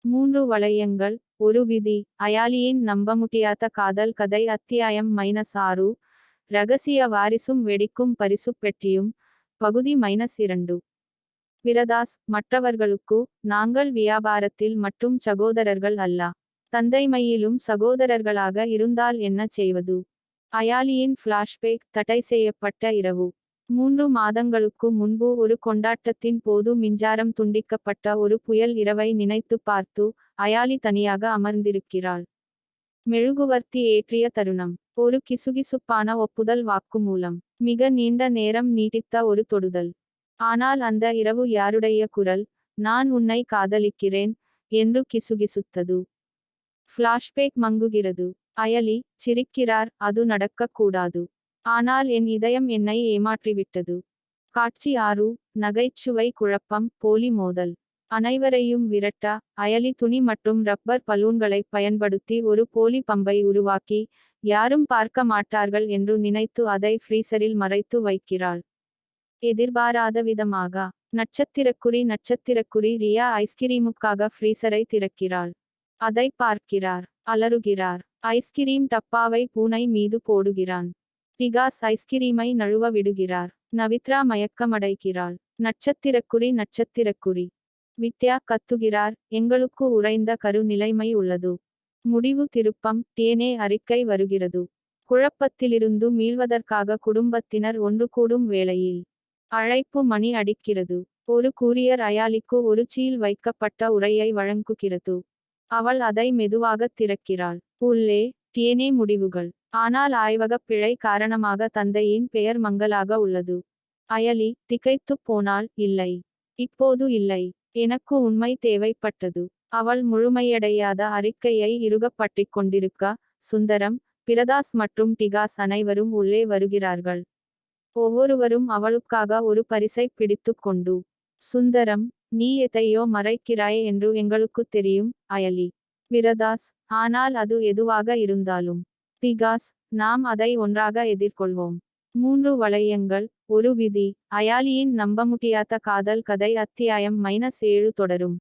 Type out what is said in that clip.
3 வளையங்கள், ஒரு விதி, அயாலியின் நம்பமுடியாத காதல் கதை அத்தியாயம் -6, ரகசிய வாரிசும் வெடிக்கும் பரிசுப் பெட்டியும், பகுதி -2. பிரதாஸ், மற்றவர்களுக்கு, நாங்கள் வியாபாரத்தில் மட்டும் சகோதரர்கள் அல்ல. தந்தைமையிலும் சகோதரர்களாக இருந்தால் என்ன செய்வது? அயாலியின் ஃபிளாஷ்பேக், தடை செய்யப்பட்ட இரவு. 3 மாதங்களுக்கு முன்பு ஒரு கொண்டாட்டத்தின் போது மின்சாரம் துண்டிக்கப்பட்ட ஒரு புயல் இரவை நினைத்துப் பார்த்து, அயாலி தனியாக அமர்ந்திருக்கிறாள். மெழுகுவர்த்தி ஏற்றிய தருணம். ஒரு கிசுகிசுப்பான ஒப்புதல் வாக்குமூலம். மிக நீண்ட நேரம் நீடித்த ஒரு தொடுதல். ஆனால் அந்த இரவு யாருடைய குரல், நான் உன்னை காதலிக்கிறேன், என்று கிசுகிசுத்தது. ஃபிளாஷ்பேக் மங்குகிறது. அயலி, சிரிக்கிறார், அது நடக்கக்கூடாது. ஆனால் என் இதயம் என்னை ஏமாற்றிவிட்டது. காட்சி 6, நகைச்சுவை குழப்பம், போலி மோதல். அனைவரையும் விரட்ட, அயலி துணி மற்றும் ரப்பர் பலூன்களைப் பயன்படுத்தி ஒரு போலி பம்பை உருவாக்கி, யாரும் பார்க்க மாட்டார்கள் என்று நினைத்து அதை ஃப்ரீசரில் மறைத்து வைக்கிறாள். எதிர்பாராத விதமாக, நட்சத்திரக்குறி ரியா ஐஸ்கிரீமுக்காக ஃப்ரீசரை திறக்கிறாள். அதை பார்க்கிறார். அலறுகிறார். ஐஸ்கிரீம் டப்பாவை பூனை மீது போடுகிறான். டிகாஸ் ஐஸ்கிரீமை நழுவ விடுகிறார். நவித்ரா மயக்கமடைகிறாள். நட்சத்திரக்குறி. வித்யா கத்துகிறார், எங்களுக்கு உறைந்த கரு நிலைமை உள்ளது. முடிவு திருப்பம், டிஎன்ஏ அறிக்கை வருகிறது. குழப்பத்திலிருந்து மீள்வதற்காக குடும்பத்தினர் ஒன்று கூடும் வேளையில், அழைப்பு மணி அடிக்கிறது. ஒரு கூரியர் அயாலிக்கு ஒரு சீல் வைக்கப்பட்ட உரையை வழங்குகிறது. அவள் அதை மெதுவாக திறக்கிறாள். உள்ளே, டிஎன்ஏ முடிவுகள். ஆனால் ஆய்வகப் பிழை காரணமாக தந்தையின் பெயர் மங்கலாக உள்ளது. அயலி, திகைத்துப் போனாள், இல்லை. இப்போது இல்லை. எனக்கு உண்மை தேவைப்பட்டது. அவள் முழுமையடையாத அறிக்கையை இறுகப் பற்றிக்கொண்டிருக்க, சுந்தரம், பிரதாஸ் மற்றும் டிகாஸ் அனைவரும் உள்ளே வருகிறார்கள். ஒவ்வொருவரும் அவளுக்காக ஒரு பரிசைப் பிடித்துக் கொண்டு. சுந்தரம், நீ எதையோ மறைக்கிறாய் என்று எங்களுக்குத் தெரியும், அயலி. பிரதாஸ், ஆனால் அது எதுவாக இருந்தாலும். டிகாஸ், நாம் அதை ஒன்றாக எதிர்கொள்வோம். 3 வளையங்கள், ஒரு விதி, அயாலியின் நம்பமுடியாத காதல் கதை அத்தியாயம் -7 தொடரும்.